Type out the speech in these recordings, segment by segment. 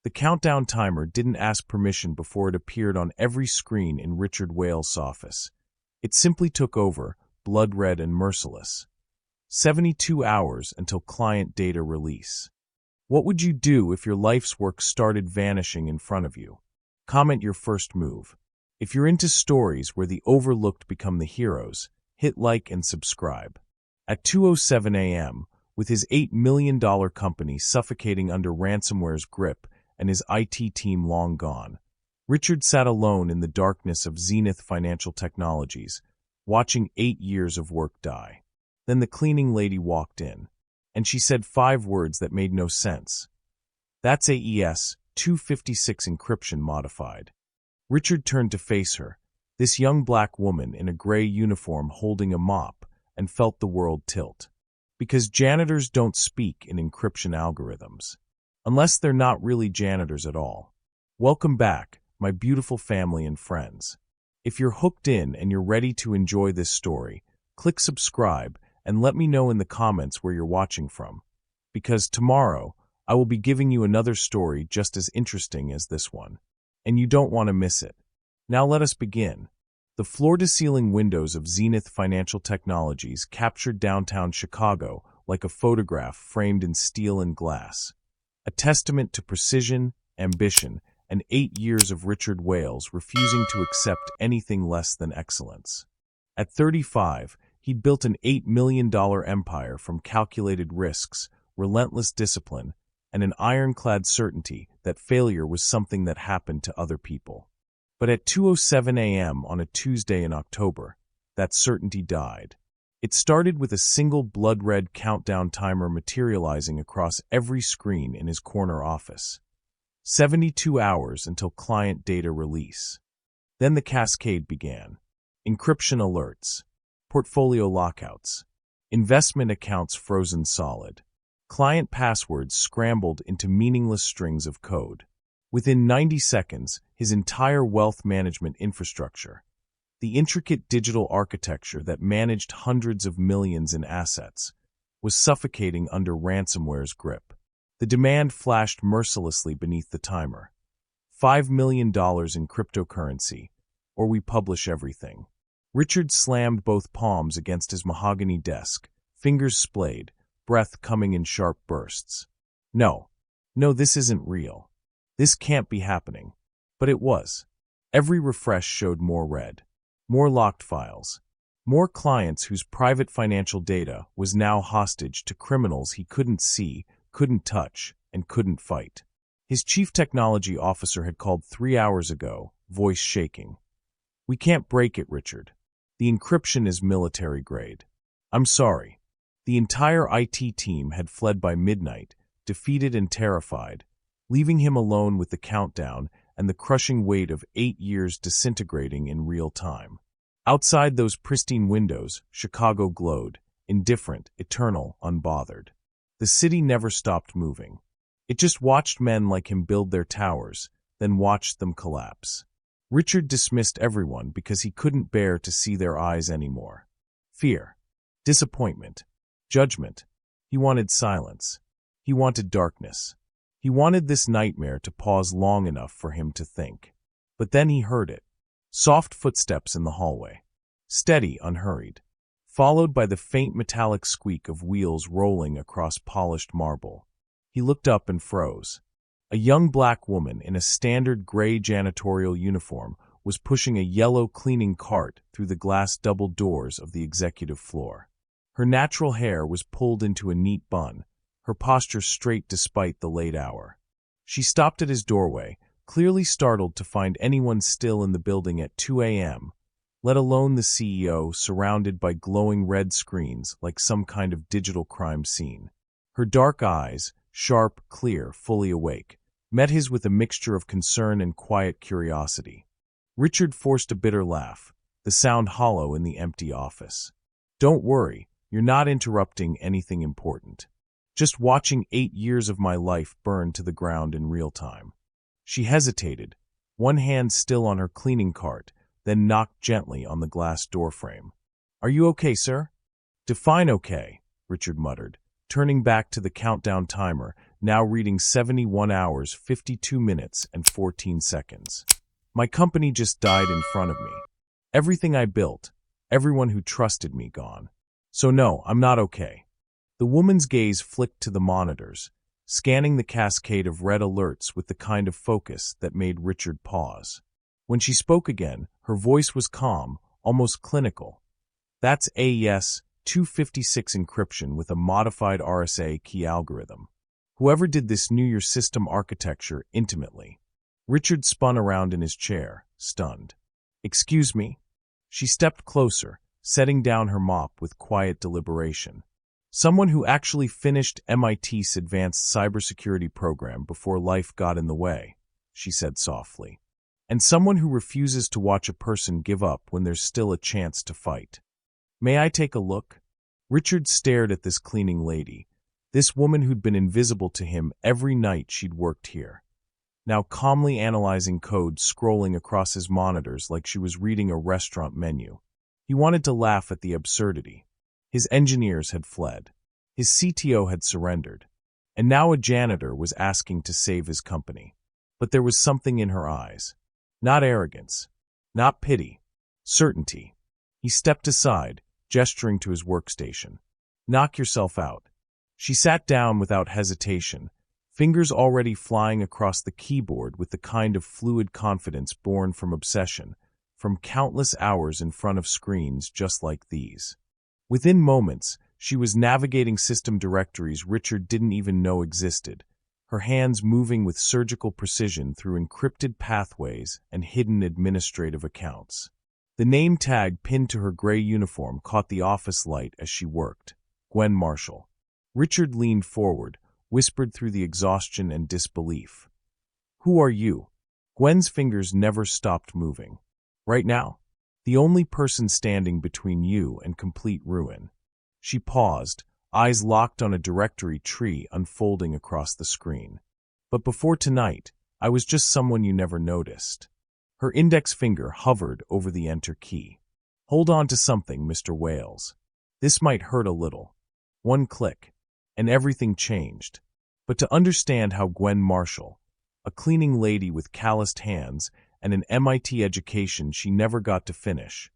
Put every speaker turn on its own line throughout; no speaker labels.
The countdown timer didn't ask permission before it appeared on every screen in Richard Wales' office. It simply took over, blood-red and merciless. 72 hours until client data release. What would you do if your life's work started vanishing in front of you? Comment your first move. If you're into stories where the overlooked become the heroes, hit like and subscribe. At 2:07 a.m., with his $8 million company suffocating under ransomware's grip and his IT team long gone, Richard sat alone in the darkness of Zenith Financial Technologies, watching 8 years of work die. Then the cleaning lady walked in, and she said 5 words that made no sense. "That's AES 256 encryption modified." Richard turned to face her, this young black woman in a gray uniform holding a mop, and felt the world tilt. Because janitors don't speak in encryption algorithms. Unless they're not really janitors at all. Welcome back, my beautiful family and friends. If you're hooked in and you're ready to enjoy this story, click subscribe and let me know in the comments where you're watching from. Because tomorrow, I will be giving you another story just as interesting as this one. And you don't want to miss it. Now let us begin. The floor-to-ceiling windows of Zenith Financial Technologies captured downtown Chicago like a photograph framed in steel and glass. A testament to precision, ambition, and 8 years of Richard Wales refusing to accept anything less than excellence. At 35, he'd built an $8 million empire from calculated risks, relentless discipline, and an ironclad certainty that failure was something that happened to other people. But at 2:07 a.m. on a Tuesday in October, that certainty died. It started with a single blood-red countdown timer materializing across every screen in his corner office. 72 hours until client data release. Then the cascade began. Encryption alerts, portfolio lockouts, investment accounts frozen solid, client passwords scrambled into meaningless strings of code. Within 90 seconds, his entire wealth management infrastructure, the intricate digital architecture that managed hundreds of millions in assets, was suffocating under ransomware's grip. The demand flashed mercilessly beneath the timer. $5 million in cryptocurrency, or we publish everything. Richard slammed both palms against his mahogany desk, fingers splayed, breath coming in sharp bursts. No, this isn't real. This can't be happening. But it was. Every refresh showed more red, more locked files, more clients whose private financial data was now hostage to criminals he couldn't see, couldn't touch, and couldn't fight. His chief technology officer had called 3 hours ago, voice shaking. "We can't break it, Richard. The encryption is military grade. I'm sorry." The entire IT team had fled by midnight, defeated and terrified, leaving him alone with the countdown and the crushing weight of 8 years disintegrating in real time. Outside those pristine windows, Chicago glowed, indifferent, eternal, unbothered. The city never stopped moving. It just watched men like him build their towers, then watched them collapse. Richard dismissed everyone because he couldn't bear to see their eyes anymore. Fear, disappointment, judgment. He wanted silence. He wanted darkness. He wanted this nightmare to pause long enough for him to think. But then he heard it. Soft footsteps in the hallway. Steady, unhurried. Followed by the faint metallic squeak of wheels rolling across polished marble. He looked up and froze. A young black woman in a standard gray janitorial uniform was pushing a yellow cleaning cart through the glass double doors of the executive floor. Her natural hair was pulled into a neat bun, her posture straight despite the late hour. She stopped at his doorway, clearly startled to find anyone still in the building at 2 a.m., let alone the CEO surrounded by glowing red screens like some kind of digital crime scene. Her dark eyes, sharp, clear, fully awake, met his with a mixture of concern and quiet curiosity. Richard forced a bitter laugh, the sound hollow in the empty office. "Don't worry, you're not interrupting anything important. Just watching 8 years of my life burn to the ground in real time." She hesitated, one hand still on her cleaning cart, then knocked gently on the glass doorframe. "Are you okay, sir?" "Define okay," Richard muttered, turning back to the countdown timer, now reading 71 hours, 52 minutes, and 14 seconds. My company just died in front of me. Everything I built, everyone who trusted me, gone. So no, I'm not okay. The woman's gaze flicked to the monitors, scanning the cascade of red alerts with the kind of focus that made Richard pause. When she spoke again, her voice was calm, almost clinical. That's AES 256 encryption with a modified RSA key algorithm. Whoever did this knew your system architecture intimately. Richard spun around in his chair, stunned. Excuse me? She stepped closer, setting down her mop with quiet deliberation. Someone who actually finished MIT's advanced cybersecurity program before life got in the way, she said softly. And someone who refuses to watch a person give up when there's still a chance to fight. May I take a look? Richard stared at this cleaning lady, this woman who'd been invisible to him every night she'd worked here. Now calmly analyzing code scrolling across his monitors like she was reading a restaurant menu. He wanted to laugh at the absurdity. His engineers had fled. His CTO had surrendered. And now a janitor was asking to save his company. But there was something in her eyes. Not arrogance. Not pity. Certainty. He stepped aside, gesturing to his workstation. Knock yourself out. She sat down without hesitation, fingers already flying across the keyboard with the kind of fluid confidence born from obsession, from countless hours in front of screens just like these. Within moments, she was navigating system directories Richard didn't even know existed, her hands moving with surgical precision through encrypted pathways and hidden administrative accounts. The name tag pinned to her gray uniform caught the office light as she worked. Gwen Marshall. Richard leaned forward, whispered through the exhaustion and disbelief. Who are you? Gwen's fingers never stopped moving. Right now? The only person standing between you and complete ruin. She paused, eyes locked on a directory tree unfolding across the screen. But before tonight, I was just someone you never noticed. Her index finger hovered over the enter key. Hold on to something, Mr. Wales. This might hurt a little. One click, and everything changed. But to understand how Gwen Marshall, a cleaning lady with calloused hands and an MIT education she never got to finish,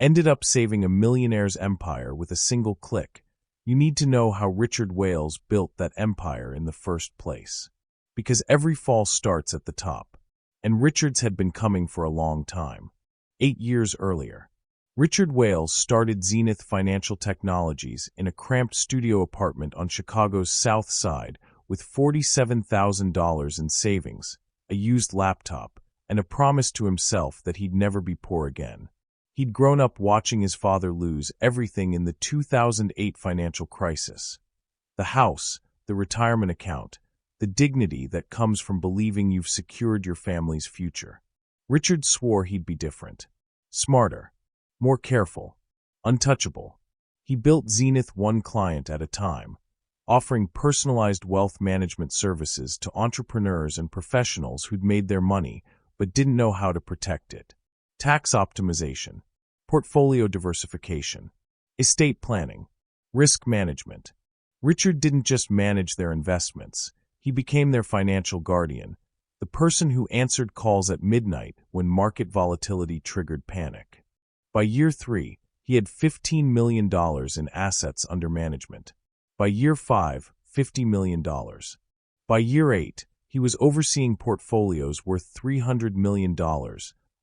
ended up saving a millionaire's empire with a single click, you need to know how Richard Wales built that empire in the first place. Because every fall starts at the top, and Richard's had been coming for a long time. 8 years earlier, Richard Wales started Zenith Financial Technologies in a cramped studio apartment on Chicago's South Side with $47,000 in savings, a used laptop, and a promise to himself that he'd never be poor again. He'd grown up watching his father lose everything in the 2008 financial crisis. The house, the retirement account, the dignity that comes from believing you've secured your family's future. Richard swore he'd be different. Smarter. More careful. Untouchable. He built Zenith one client at a time, offering personalized wealth management services to entrepreneurs and professionals who'd made their money but didn't know how to protect it. Tax optimization, portfolio diversification, estate planning, risk management. Richard didn't just manage their investments, he became their financial guardian, the person who answered calls at midnight when market volatility triggered panic. By year 3, he had $15 million in assets under management. By year 5, $50 million. By year 8, he was overseeing portfolios worth $300 million,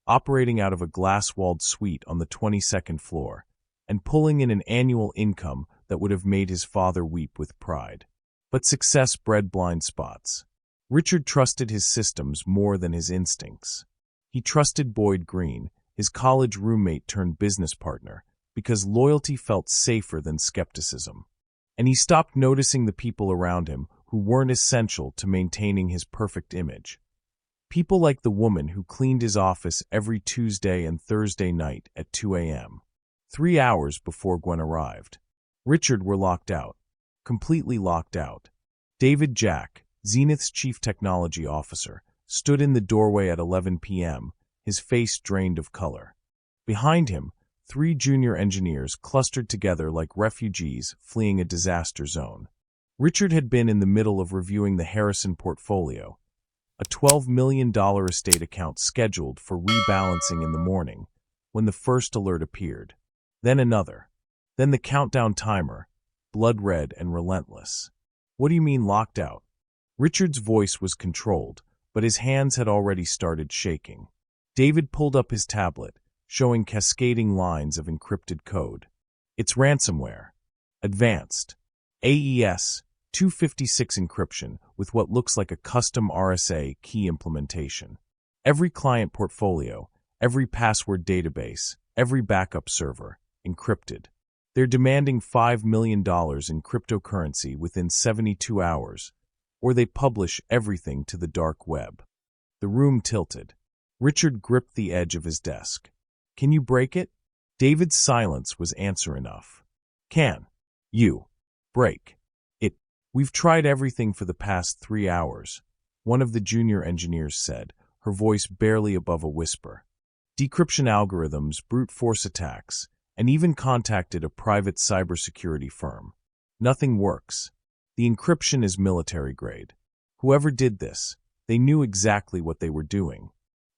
operating out of a glass-walled suite on the 22nd floor, and pulling in an annual income that would have made his father weep with pride. But success bred blind spots. Richard trusted his systems more than his instincts. He trusted Boyd Green, his college roommate turned business partner, because loyalty felt safer than skepticism. And he stopped noticing the people around him who weren't essential to maintaining his perfect image. People like the woman who cleaned his office every Tuesday and Thursday night at 2 a.m., 3 hours before Gwen arrived. Richard were locked out. Completely locked out. David Jack, Zenith's chief technology officer, stood in the doorway at 11 p.m., his face drained of color. Behind him, 3 junior engineers clustered together like refugees fleeing a disaster zone. Richard had been in the middle of reviewing the Harrison portfolio, a $12 million estate account scheduled for rebalancing in the morning, when the first alert appeared. Then another. Then the countdown timer, blood red and relentless. What do you mean locked out? Richard's voice was controlled, but his hands had already started shaking. David pulled up his tablet, showing cascading lines of encrypted code. It's ransomware. Advanced. AES 256 encryption with what looks like a custom RSA key implementation. Every client portfolio, every password database, every backup server, encrypted. They're demanding $5 million in cryptocurrency within 72 hours, or they publish everything to the dark web. The room tilted. Richard gripped the edge of his desk. Can you break it? David's silence was answer enough. Can you break it? We've tried everything for the past 3 hours, one of the junior engineers said, her voice barely above a whisper. Decryption algorithms, brute force attacks, and even contacted a private cybersecurity firm. Nothing works. The encryption is military grade. Whoever did this, they knew exactly what they were doing.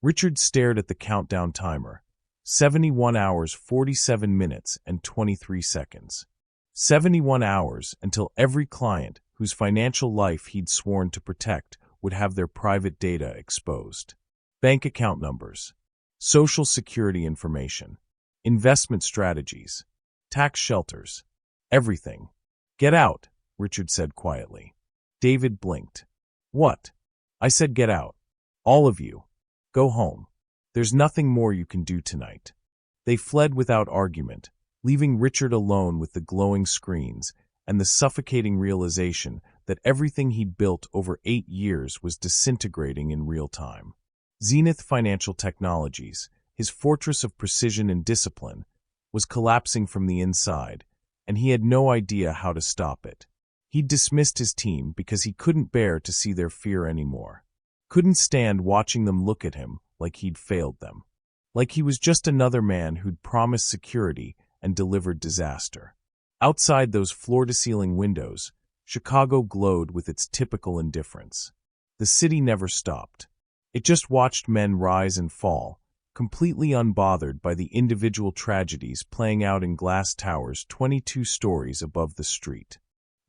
Richard stared at the countdown timer. 71 hours, 47 minutes, and 23 seconds. 71 hours until every client whose financial life he'd sworn to protect would have their private data exposed. Bank account numbers, social security information, investment strategies, tax shelters, everything. Get out, Richard said quietly. David blinked. What? I said get out. All of you. Go home. There's nothing more you can do tonight. They fled without argument, leaving Richard alone with the glowing screens and the suffocating realization that everything he'd built over 8 years was disintegrating in real time. Zenith Financial Technologies, his fortress of precision and discipline, was collapsing from the inside, and he had no idea how to stop it. He'd dismissed his team because he couldn't bear to see their fear anymore. Couldn't stand watching them look at him like he'd failed them. Like he was just another man who'd promised security and delivered disaster. Outside those floor-to-ceiling windows, Chicago glowed with its typical indifference. The city never stopped. It just watched men rise and fall, completely unbothered by the individual tragedies playing out in glass towers 22 stories above the street.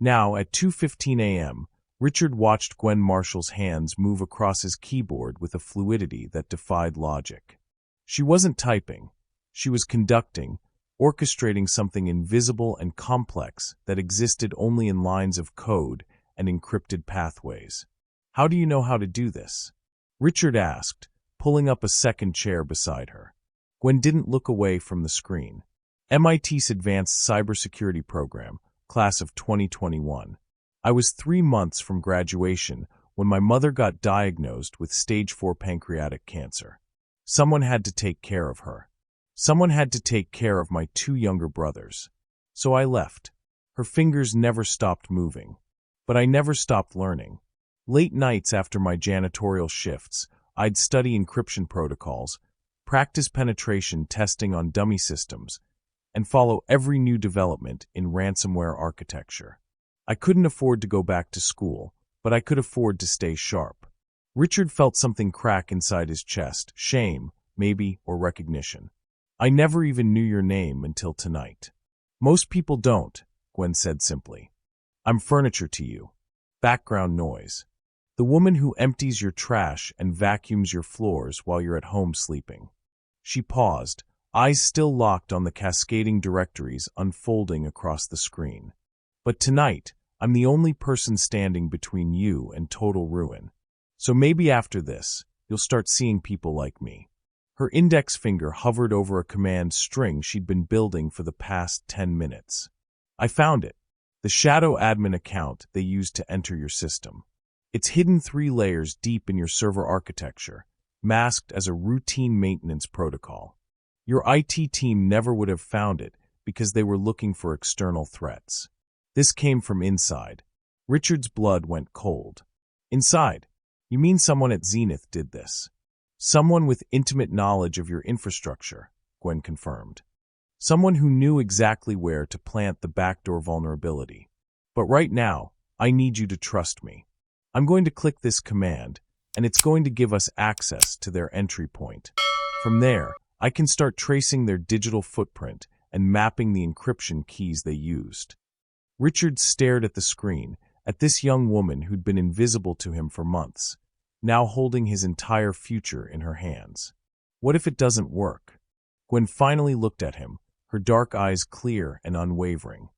Now, at 2:15 a.m., Richard watched Gwen Marshall's hands move across his keyboard with a fluidity that defied logic. She wasn't typing. She was conducting, orchestrating something invisible and complex that existed only in lines of code and encrypted pathways. How do you know how to do this? Richard asked, pulling up a second chair beside her. Gwen didn't look away from the screen. MIT's Advanced Cybersecurity Program, class of 2021. I was 3 months from graduation when my mother got diagnosed with stage 4 pancreatic cancer. Someone had to take care of her. Someone had to take care of my 2 younger brothers. So I left. Her fingers never stopped moving. But I never stopped learning. Late nights after my janitorial shifts, I'd study encryption protocols, practice penetration testing on dummy systems, and follow every new development in ransomware architecture. I couldn't afford to go back to school, but I could afford to stay sharp. Richard felt something crack inside his chest, shame, maybe, or recognition. I never even knew your name until tonight. Most people don't, Gwen said simply. I'm furniture to you. Background noise. The woman who empties your trash and vacuums your floors while you're at home sleeping. She paused, eyes still locked on the cascading directories unfolding across the screen. But tonight, I'm the only person standing between you and total ruin. So maybe after this, you'll start seeing people like me. Her index finger hovered over a command string she'd been building for the past 10 minutes. I found it. The shadow admin account they used to enter your system. It's hidden 3 layers deep in your server architecture, masked as a routine maintenance protocol. Your IT team never would have found it because they were looking for external threats. This came from inside. Richard's blood went cold. Inside? You mean someone at Zenith did this? Someone with intimate knowledge of your infrastructure, Gwen confirmed. Someone who knew exactly where to plant the backdoor vulnerability. But right now, I need you to trust me. I'm going to click this command, and it's going to give us access to their entry point. From there, I can start tracing their digital footprint and mapping the encryption keys they used. Richard stared at the screen, at this young woman who'd been invisible to him for months, now holding his entire future in her hands. What if it doesn't work? Gwen finally looked at him, her dark eyes clear and unwavering.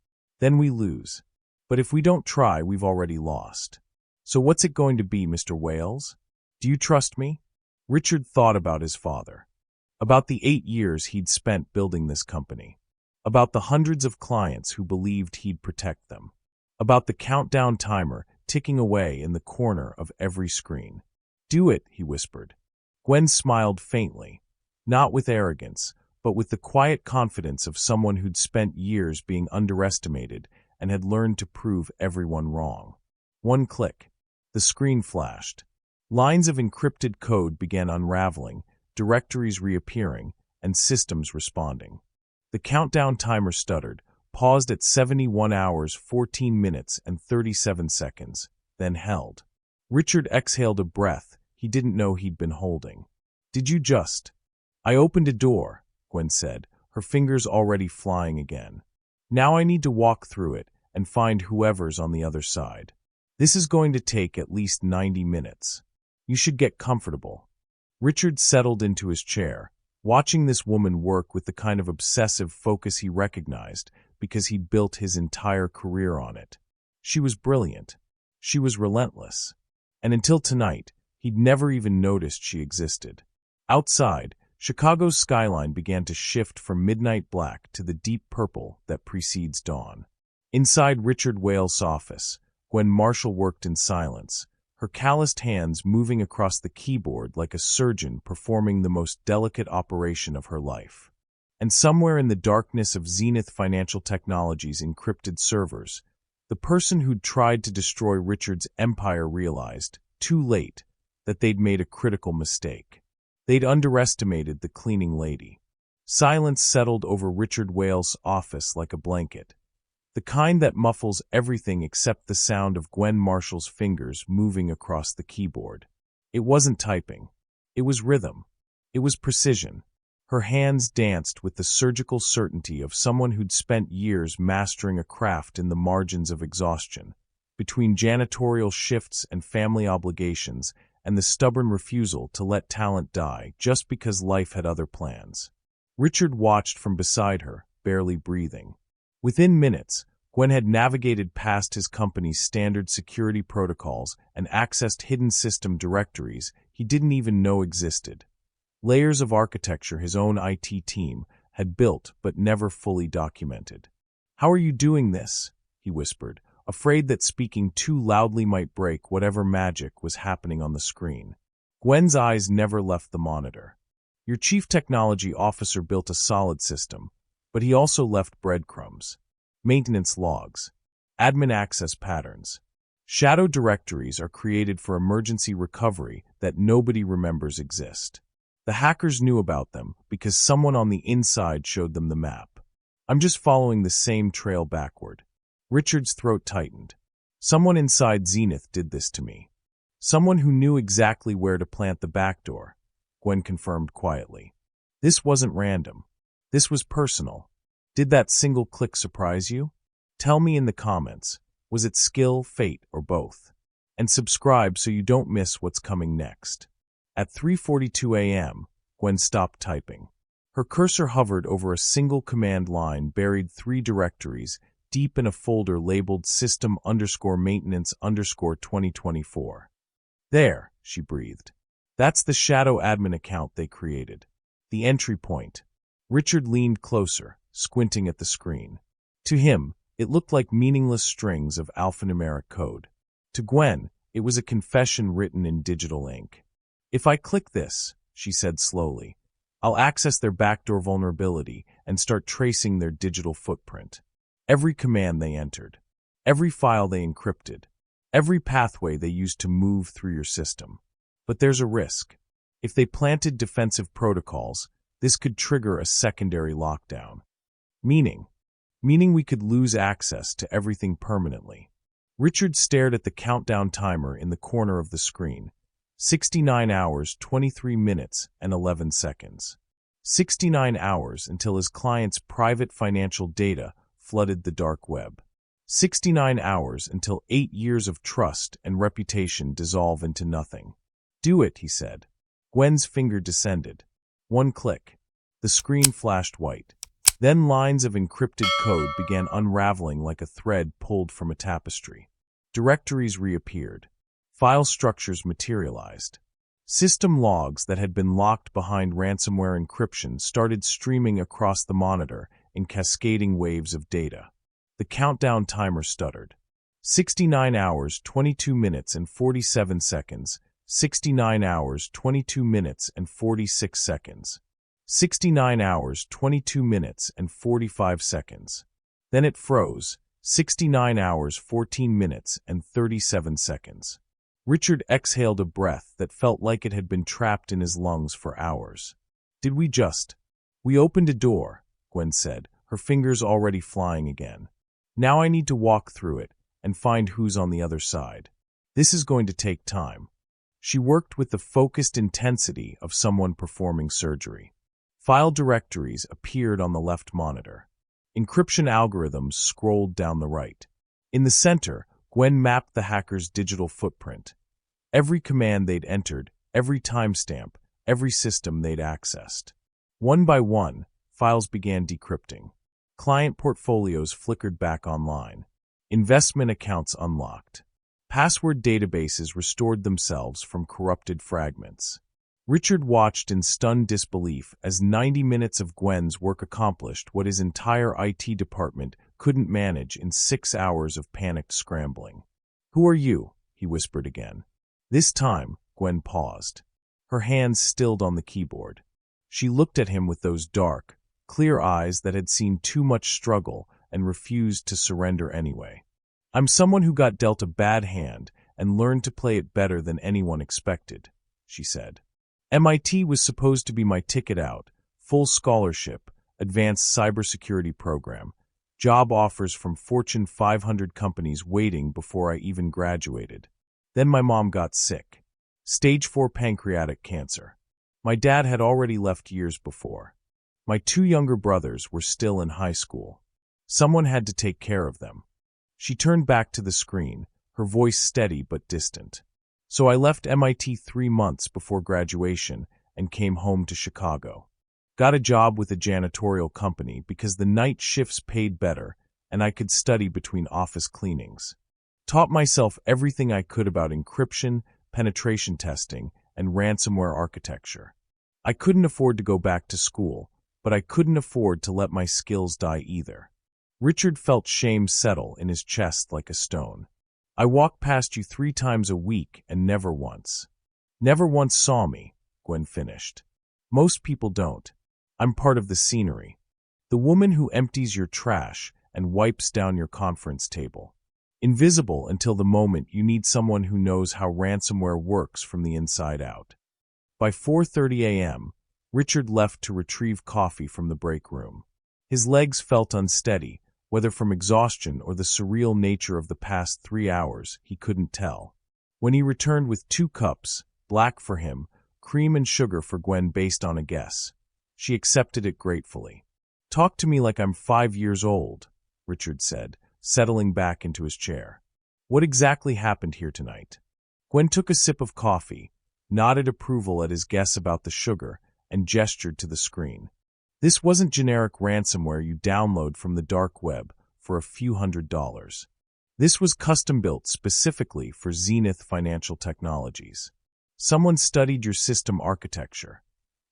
Then we lose. But if we don't try, we've already lost. So what's it going to be, Mr. Wales? Do you trust me? Richard thought about his father. About the 8 years he'd spent building this company. About the hundreds of clients who believed he'd protect them. About the countdown timer ticking away in the corner of every screen. Do it, he whispered. Gwen smiled faintly, not with arrogance, but with the quiet confidence of someone who'd spent years being underestimated and had learned to prove everyone wrong. One click. The screen flashed. Lines of encrypted code began unraveling, directories reappearing, and systems responding. The countdown timer stuttered, paused at 71 hours, 14 minutes, and 37 seconds, then held. Richard exhaled a breath he didn't know he'd been holding. Did you just? I opened a door, Gwen said, her fingers already flying again. Now I need to walk through it and find whoever's on the other side. This is going to take at least 90 minutes. You should get comfortable. Richard settled into his chair, watching this woman work with the kind of obsessive focus he recognized because he'd built his entire career on it. She was brilliant. She was relentless. And until tonight, he'd never even noticed she existed. Outside, Chicago's skyline began to shift from midnight black to the deep purple that precedes dawn. Inside Richard Wales' office, Gwen Marshall worked in silence, her calloused hands moving across the keyboard like a surgeon performing the most delicate operation of her life. And somewhere in the darkness of Zenith Financial Technologies' encrypted servers, the person who'd tried to destroy Richard's empire realized, too late, that they'd made a critical mistake. They'd underestimated the cleaning lady. Silence settled over Richard Wales' office like a blanket, the kind that muffles everything except the sound of Gwen Marshall's fingers moving across the keyboard. It wasn't typing. It was rhythm. It was precision. Her hands danced with the surgical certainty of someone who'd spent years mastering a craft in the margins of exhaustion, between janitorial shifts and family obligations and the stubborn refusal to let talent die just because life had other plans. Richard watched from beside her, barely breathing. Within minutes, Gwen had navigated past his company's standard security protocols and accessed hidden system directories he didn't even know existed. Layers of architecture his own IT team had built but never fully documented. "How are you doing this?" he whispered, afraid that speaking too loudly might break whatever magic was happening on the screen. Gwen's eyes never left the monitor. "Your chief technology officer built a solid system, but he also left breadcrumbs. Maintenance logs, admin access patterns. Shadow directories are created for emergency recovery that nobody remembers exist. The hackers knew about them because someone on the inside showed them the map. I'm just following the same trail backward." Richard's throat tightened. "Someone inside Zenith did this to me. Someone who knew exactly where to plant the back door," Gwen confirmed quietly. "This wasn't random. This was personal. Did that single click surprise you? Tell me in the comments. Was it skill, fate, or both? And subscribe so you don't miss what's coming next." At 3:42 a.m., Gwen stopped typing. Her cursor hovered over a single command line buried 3 directories deep in a folder labeled system_maintenance_2024. "There," she breathed. "That's the shadow admin account they created. The entry point." Richard leaned closer, squinting at the screen. To him, it looked like meaningless strings of alphanumeric code. To Gwen, it was a confession written in digital ink. "If I click this," she said slowly, "I'll access their backdoor vulnerability and start tracing their digital footprint. Every command they entered, every file they encrypted, every pathway they used to move through your system. But there's a risk. If they planted defensive protocols, this could trigger a secondary lockdown. Meaning we could lose access to everything permanently. Richard stared at the countdown timer in the corner of the screen. 69 hours, 23 minutes, and 11 seconds. 69 hours until his client's private financial data flooded the dark web. 69 hours until 8 years of trust and reputation dissolve into nothing. Do it, he said. Gwen's finger descended. One click. The screen flashed white. Then lines of encrypted code began unraveling like a thread pulled from a tapestry. Directories reappeared. File structures materialized. System logs that had been locked behind ransomware encryption started streaming across the monitor in cascading waves of data. The countdown timer stuttered. 69 hours, 22 minutes and 47 seconds. 69 hours, 22 minutes and 46 seconds. 69 hours, 22 minutes and 45 seconds. Then it froze. 69 hours, 14 minutes and 37 seconds. Richard exhaled a breath that felt like it had been trapped in his lungs for hours. Did we just? We opened a door, Gwen said, her fingers already flying again. Now I need to walk through it and find who's on the other side. This is going to take time. She worked with the focused intensity of someone performing surgery. File directories appeared on the left monitor. Encryption algorithms scrolled down the right. In the center, Gwen mapped the hacker's digital footprint. Every command they'd entered, every timestamp, every system they'd accessed. One by one, files began decrypting. Client portfolios flickered back online. Investment accounts unlocked. Password databases restored themselves from corrupted fragments. Richard watched in stunned disbelief as 90 minutes of Gwen's work accomplished what his entire IT department couldn't manage in 6 hours of panicked scrambling. "Who are you?" he whispered again. This time, Gwen paused. Her hands stilled on the keyboard. She looked at him with those dark, clear eyes that had seen too much struggle and refused to surrender anyway. "I'm someone who got dealt a bad hand and learned to play it better than anyone expected," she said. "MIT was supposed to be my ticket out, full scholarship, advanced cybersecurity program, job offers from Fortune 500 companies waiting before I even graduated. Then my mom got sick. Stage 4 pancreatic cancer. My dad had already left years before. My 2 younger brothers were still in high school. Someone had to take care of them." She turned back to the screen, her voice steady but distant. "So I left MIT 3 months before graduation and came home to Chicago. Got a job with a janitorial company because the night shifts paid better and I could study between office cleanings. Taught myself everything I could about encryption, penetration testing, and ransomware architecture. I couldn't afford to go back to school, but I couldn't afford to let my skills die either." Richard felt shame settle in his chest like a stone. "I walk past you 3 times a week and never once." "Never once saw me," Gwen finished. "Most people don't. I'm part of the scenery. The woman who empties your trash and wipes down your conference table. Invisible until the moment you need someone who knows how ransomware works from the inside out." By 4:30 a.m., Richard left to retrieve coffee from the break room. His legs felt unsteady, whether from exhaustion or the surreal nature of the past 3 hours, he couldn't tell. When he returned with 2 cups, black for him, cream and sugar for Gwen based on a guess, she accepted it gratefully. "Talk to me like I'm 5 years old," Richard said, settling back into his chair. "What exactly happened here tonight?" Gwen took a sip of coffee, nodded approval at his guess about the sugar, and gestured to the screen. "This wasn't generic ransomware you download from the dark web for a few $100s. This was custom-built specifically for Zenith Financial Technologies. Someone studied your system architecture,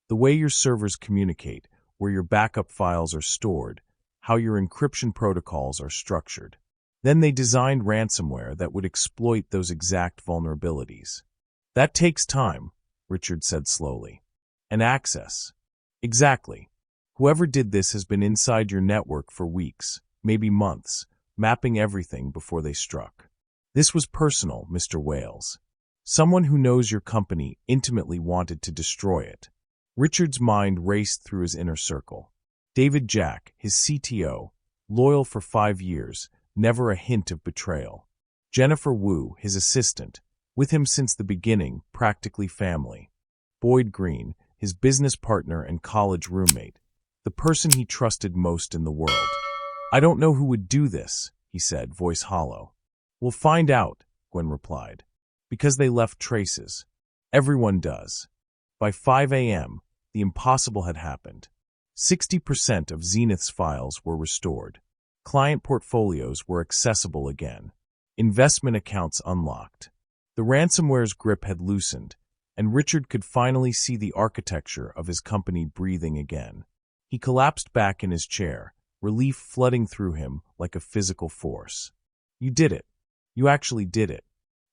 the way your servers communicate, where your backup files are stored, how your encryption protocols are structured. Then they designed ransomware that would exploit those exact vulnerabilities. That takes time," Richard said slowly. "And access." "Exactly. Whoever did this has been inside your network for weeks, maybe months, mapping everything before they struck. This was personal, Mr. Wales. Someone who knows your company intimately wanted to destroy it." Richard's mind raced through his inner circle. David Jack, his CTO, loyal for 5 years, never a hint of betrayal. Jennifer Wu, his assistant, with him since the beginning, practically family. Boyd Green, his business partner and college roommate, the person he trusted most in the world. "I don't know who would do this," he said, voice hollow. "We'll find out," Gwen replied. "Because they left traces. Everyone does." By 5 a.m., the impossible had happened. 60% of Zenith's files were restored. Client portfolios were accessible again. Investment accounts unlocked. The ransomware's grip had loosened, and Richard could finally see the architecture of his company breathing again. He collapsed back in his chair, relief flooding through him like a physical force. "You did it. You actually did it."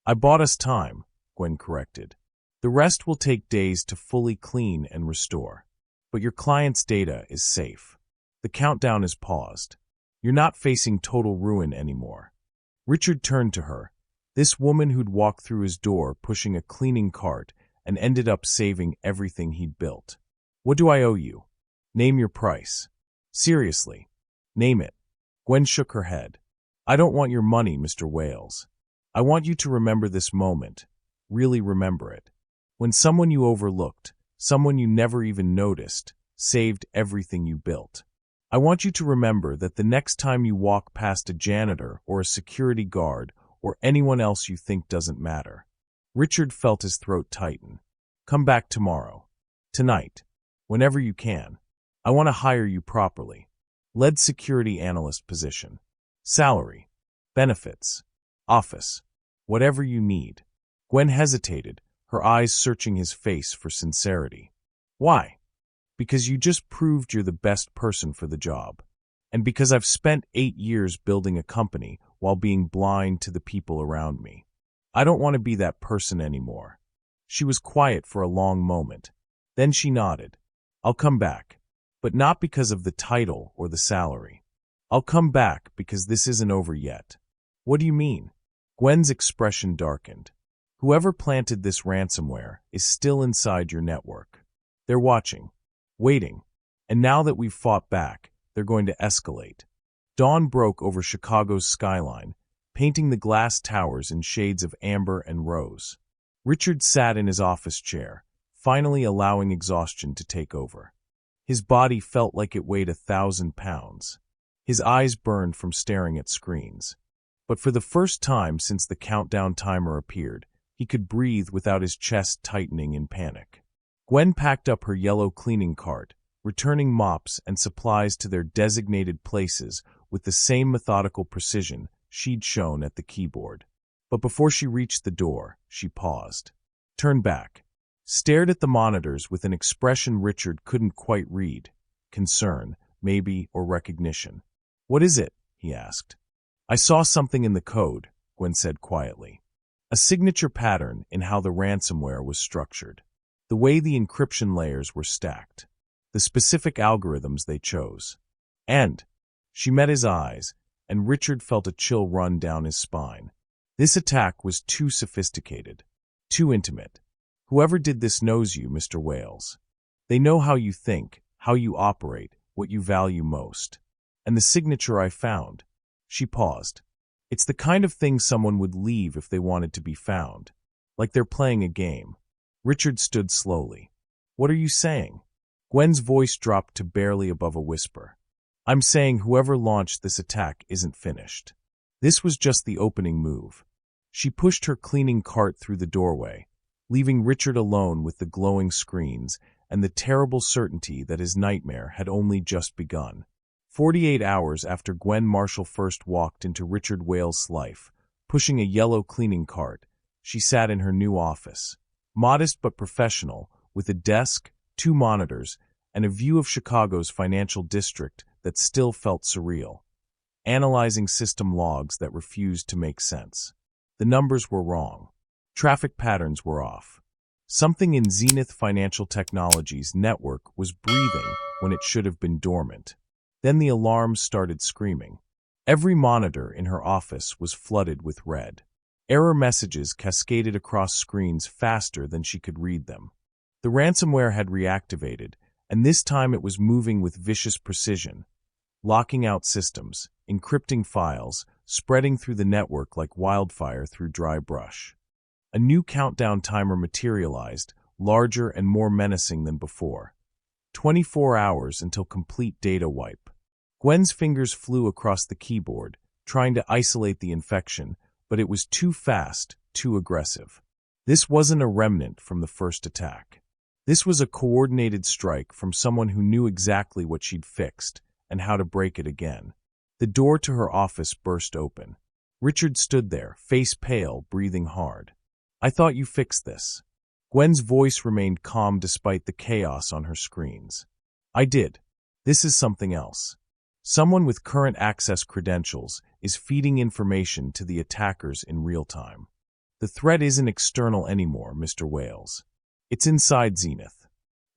"I bought us time," Gwen corrected. "The rest will take days to fully clean and restore. But your client's data is safe. The countdown is paused. You're not facing total ruin anymore." Richard turned to her, this woman who'd walked through his door pushing a cleaning cart and ended up saving everything he'd built. "What do I owe you? Name your price. Seriously, name it." Gwen shook her head. "I don't want your money, Mr. Wales. I want you to remember this moment, really remember it. When someone you overlooked, someone you never even noticed, saved everything you built. I want you to remember that the next time you walk past a janitor or a security guard or anyone else you think doesn't matter." Richard felt his throat tighten. "Come back tomorrow. Tonight. Whenever you can. I want to hire you properly. Lead security analyst position. Salary. Benefits. Office. Whatever you need." Gwen hesitated, her eyes searching his face for sincerity. "Why?" "Because you just proved you're the best person for the job. And because I've spent 8 years building a company while being blind to the people around me. I don't want to be that person anymore." She was quiet for a long moment. Then she nodded. "I'll come back. But not because of the title or the salary. I'll come back because this isn't over yet." "What do you mean?" Gwen's expression darkened. "Whoever planted this ransomware is still inside your network. They're watching. Waiting. And now that we've fought back, they're going to escalate." Dawn broke over Chicago's skyline, painting the glass towers in shades of amber and rose. Richard sat in his office chair, finally allowing exhaustion to take over. His body felt like it weighed 1,000 pounds. His eyes burned from staring at screens. But for the first time since the countdown timer appeared, he could breathe without his chest tightening in panic. Gwen packed up her yellow cleaning cart, returning mops and supplies to their designated places with the same methodical precision she'd shown at the keyboard. But before she reached the door, she paused, turned back, stared at the monitors with an expression Richard couldn't quite read, concern, maybe, or recognition. "What is it?" he asked. "I saw something in the code," Gwen said quietly. "A signature pattern in how the ransomware was structured. The way the encryption layers were stacked. The specific algorithms they chose. And," she met his eyes, and Richard felt a chill run down his spine. "This attack was too sophisticated. Too intimate. Whoever did this knows you, Mr. Wales. They know how you think, how you operate, what you value most. And the signature I found." She paused. "It's the kind of thing someone would leave if they wanted to be found. Like they're playing a game." Richard stood slowly. "What are you saying?" Gwen's voice dropped to barely above a whisper. "I'm saying whoever launched this attack isn't finished. This was just the opening move." She pushed her cleaning cart through the doorway, leaving Richard alone with the glowing screens and the terrible certainty that his nightmare had only just begun. 48 hours after Gwen Marshall first walked into Richard Wales' life, pushing a yellow cleaning cart, she sat in her new office. Modest but professional, with a desk, 2 monitors, and a view of Chicago's financial district that still felt surreal. Analyzing system logs that refused to make sense. The numbers were wrong. Traffic patterns were off. Something in Zenith Financial Technologies' network was breathing when it should have been dormant. Then the alarms started screaming. Every monitor in her office was flooded with red. Error messages cascaded across screens faster than she could read them. The ransomware had reactivated, and this time it was moving with vicious precision, locking out systems, encrypting files, spreading through the network like wildfire through dry brush. A new countdown timer materialized, larger and more menacing than before. 24 hours until complete data wipe. Gwen's fingers flew across the keyboard, trying to isolate the infection, but it was too fast, too aggressive. This wasn't a remnant from the first attack. This was a coordinated strike from someone who knew exactly what she'd fixed and how to break it again. The door to her office burst open. Richard stood there, face pale, breathing hard. "I thought you fixed this." Gwen's voice remained calm despite the chaos on her screens. "I did. This is something else. Someone with current access credentials is feeding information to the attackers in real time. The threat isn't external anymore, Mr. Wales. It's inside Zenith."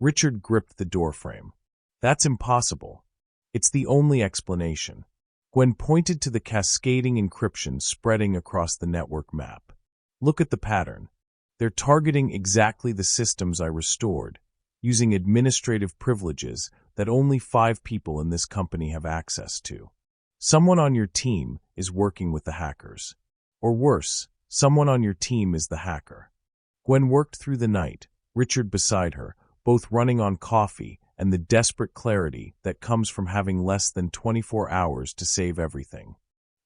Richard gripped the doorframe. "That's impossible. It's the only explanation." Gwen pointed to the cascading encryption spreading across the network map. "Look at the pattern. They're targeting exactly the systems I restored, using administrative privileges that only 5 people in this company have access to. Someone on your team is working with the hackers. Or worse, someone on your team is the hacker." Gwen worked through the night, Richard beside her, both running on coffee and the desperate clarity that comes from having less than 24 hours to save everything.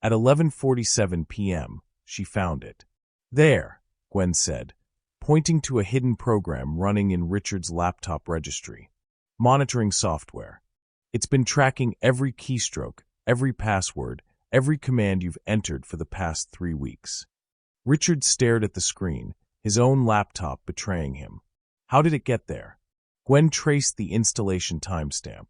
At 11:47 p.m., she found it. "There," Gwen said, pointing to a hidden program running in Richard's laptop registry. "Monitoring software. It's been tracking every keystroke, every password, every command you've entered for the past 3 weeks." Richard stared at the screen, his own laptop betraying him. How did it get there? Gwen traced the installation timestamp.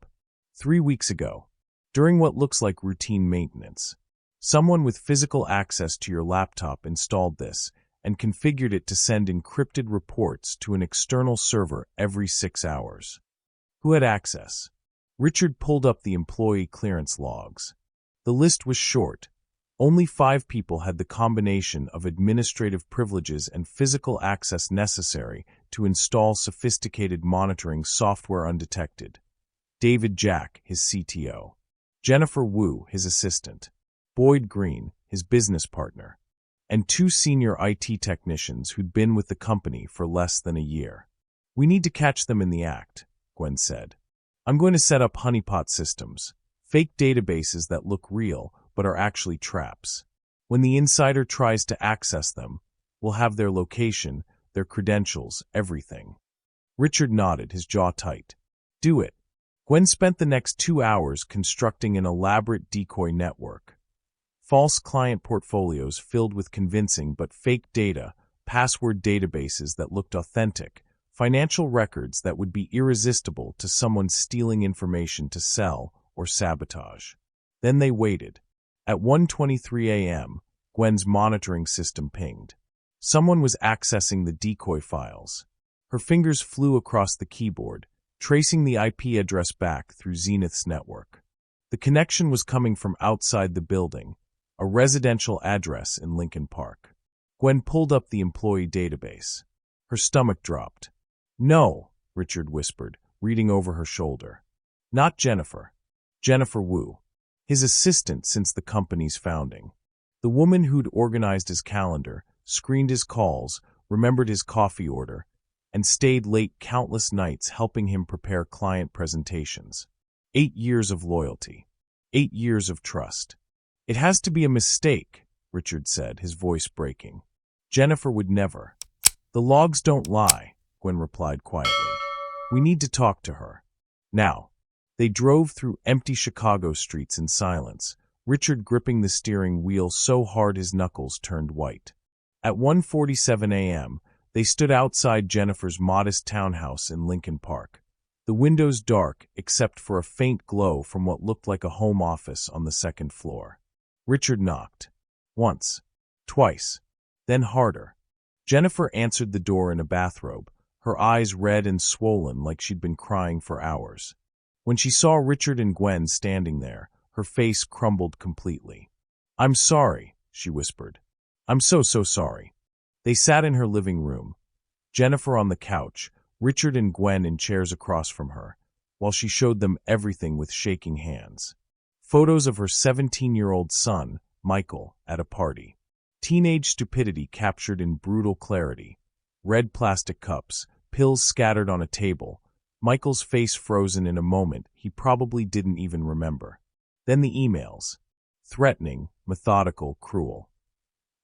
3 weeks ago, during what looks like routine maintenance. Someone with physical access to your laptop installed this and configured it to send encrypted reports to an external server every 6 hours. Who had access? Richard pulled up the employee clearance logs. The list was short. Only 5 people had the combination of administrative privileges and physical access necessary to install sophisticated monitoring software undetected. David Jack, his CTO. Jennifer Wu, his assistant. Boyd Green, his business partner. And 2 senior IT technicians who'd been with the company for less than a year. "We need to catch them in the act," Gwen said. "I'm going to set up honeypot systems, fake databases that look real but are actually traps. When the insider tries to access them, we'll have their location, their credentials, everything." Richard nodded, his jaw tight. "Do it." Gwen spent the next 2 hours constructing an elaborate decoy network. False client portfolios filled with convincing but fake data, password databases that looked authentic, financial records that would be irresistible to someone stealing information to sell or sabotage. Then they waited. At 1:23 a.m., Gwen's monitoring system pinged. Someone was accessing the decoy files. Her fingers flew across the keyboard, tracing the IP address back through Zenith's network. The connection was coming from outside the building, a residential address in Lincoln Park. Gwen pulled up the employee database. Her stomach dropped. "No," Richard whispered, reading over her shoulder. "Not Jennifer. Jennifer Wu. His assistant since the company's founding. The woman who'd organized his calendar, screened his calls, remembered his coffee order, and stayed late countless nights helping him prepare client presentations. 8 years of loyalty. 8 years of trust. "It has to be a mistake," Richard said, his voice breaking. "Jennifer would never." "The logs don't lie," Gwen replied quietly. "We need to talk to her. Now." They drove through empty Chicago streets in silence, Richard gripping the steering wheel so hard his knuckles turned white. At 1:47 a.m., they stood outside Jennifer's modest townhouse in Lincoln Park. The windows dark except for a faint glow from what looked like a home office on the 2nd floor. Richard knocked. Once. Twice. Then harder. Jennifer answered the door in a bathrobe, her eyes red and swollen like she'd been crying for hours. When she saw Richard and Gwen standing there, her face crumbled completely. "I'm sorry," she whispered. "I'm so sorry." They sat in her living room, Jennifer on the couch, Richard and Gwen in chairs across from her, while she showed them everything with shaking hands. Photos of her 17-year-old son, Michael, at a party. Teenage stupidity captured in brutal clarity. Red plastic cups, pills scattered on a table, Michael's face frozen in a moment he probably didn't even remember. Then the emails. Threatening, methodical, cruel.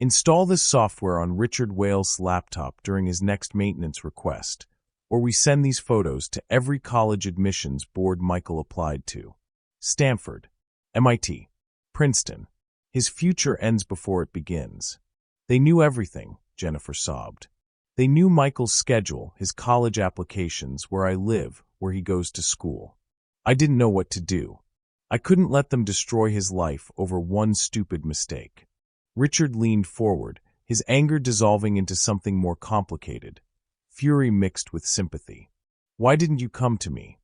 Install this software on Richard Wales' laptop during his next maintenance request, or we send these photos to every college admissions board Michael applied to. Stanford, MIT, Princeton. His future ends before it begins. They knew everything, Jennifer sobbed. They knew Michael's schedule, his college applications, where I live, where he goes to school. I didn't know what to do. I couldn't let them destroy his life over one stupid mistake. Richard leaned forward, his anger dissolving into something more complicated, fury mixed with sympathy. Why didn't you come to me?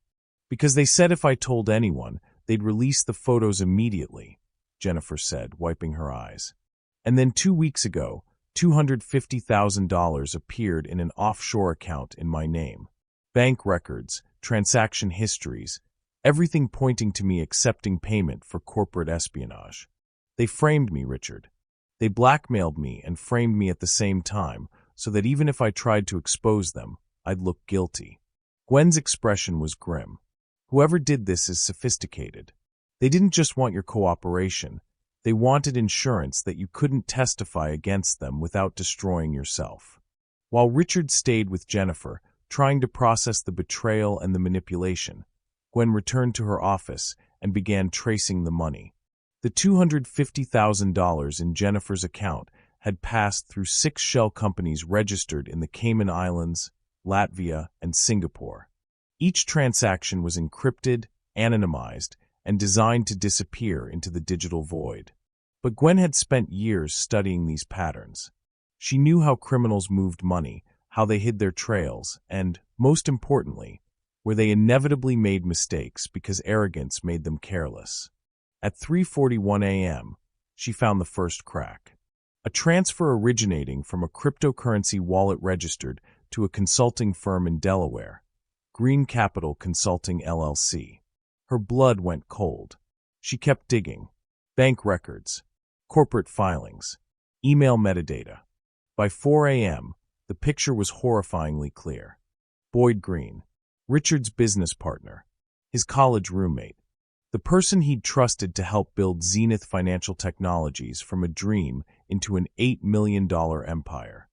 Because they said if I told anyone, they'd release the photos immediately, Jennifer said, wiping her eyes. And then 2 weeks ago, $250,000 appeared in an offshore account in my name. Bank records, transaction histories, everything pointing to me accepting payment for corporate espionage. They framed me, Richard. They blackmailed me and framed me at the same time, so that even if I tried to expose them, I'd look guilty. Gwen's expression was grim. Whoever did this is sophisticated. They didn't just want your cooperation. They wanted insurance that you couldn't testify against them without destroying yourself. While Richard stayed with Jennifer, trying to process the betrayal and the manipulation, Gwen returned to her office and began tracing the money. The $250,000 in Jennifer's account had passed through 6 shell companies registered in the Cayman Islands, Latvia, and Singapore. Each transaction was encrypted, anonymized, and designed to disappear into the digital void. But Gwen had spent years studying these patterns. She knew how criminals moved money, how they hid their trails, and, most importantly, where they inevitably made mistakes because arrogance made them careless. At 3:41 a.m., she found the first crack. A transfer originating from a cryptocurrency wallet registered to a consulting firm in Delaware, Green Capital Consulting LLC. Her blood went cold. She kept digging. Bank records, corporate filings, email metadata. By 4 a.m., the picture was horrifyingly clear. Boyd Green, Richard's business partner, his college roommate, the person he'd trusted to help build Zenith Financial Technologies from a dream into an $8 million empire.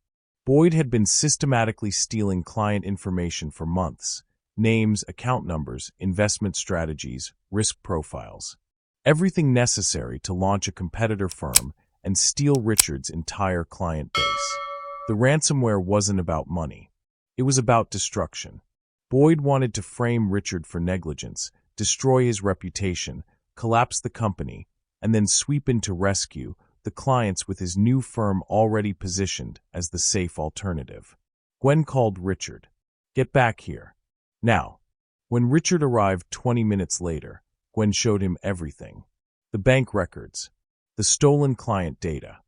Boyd had been systematically stealing client information for months: names, account numbers, investment strategies, risk profiles. Everything necessary to launch a competitor firm and steal Richard's entire client base. The ransomware wasn't about money. It was about destruction. Boyd wanted to frame Richard for negligence, destroy his reputation, collapse the company, and then sweep in to rescue the clients with his new firm already positioned as the safe alternative. Gwen called Richard. "Get back here. Now." When Richard arrived 20 minutes later, Gwen showed him everything. The bank records, the stolen client data,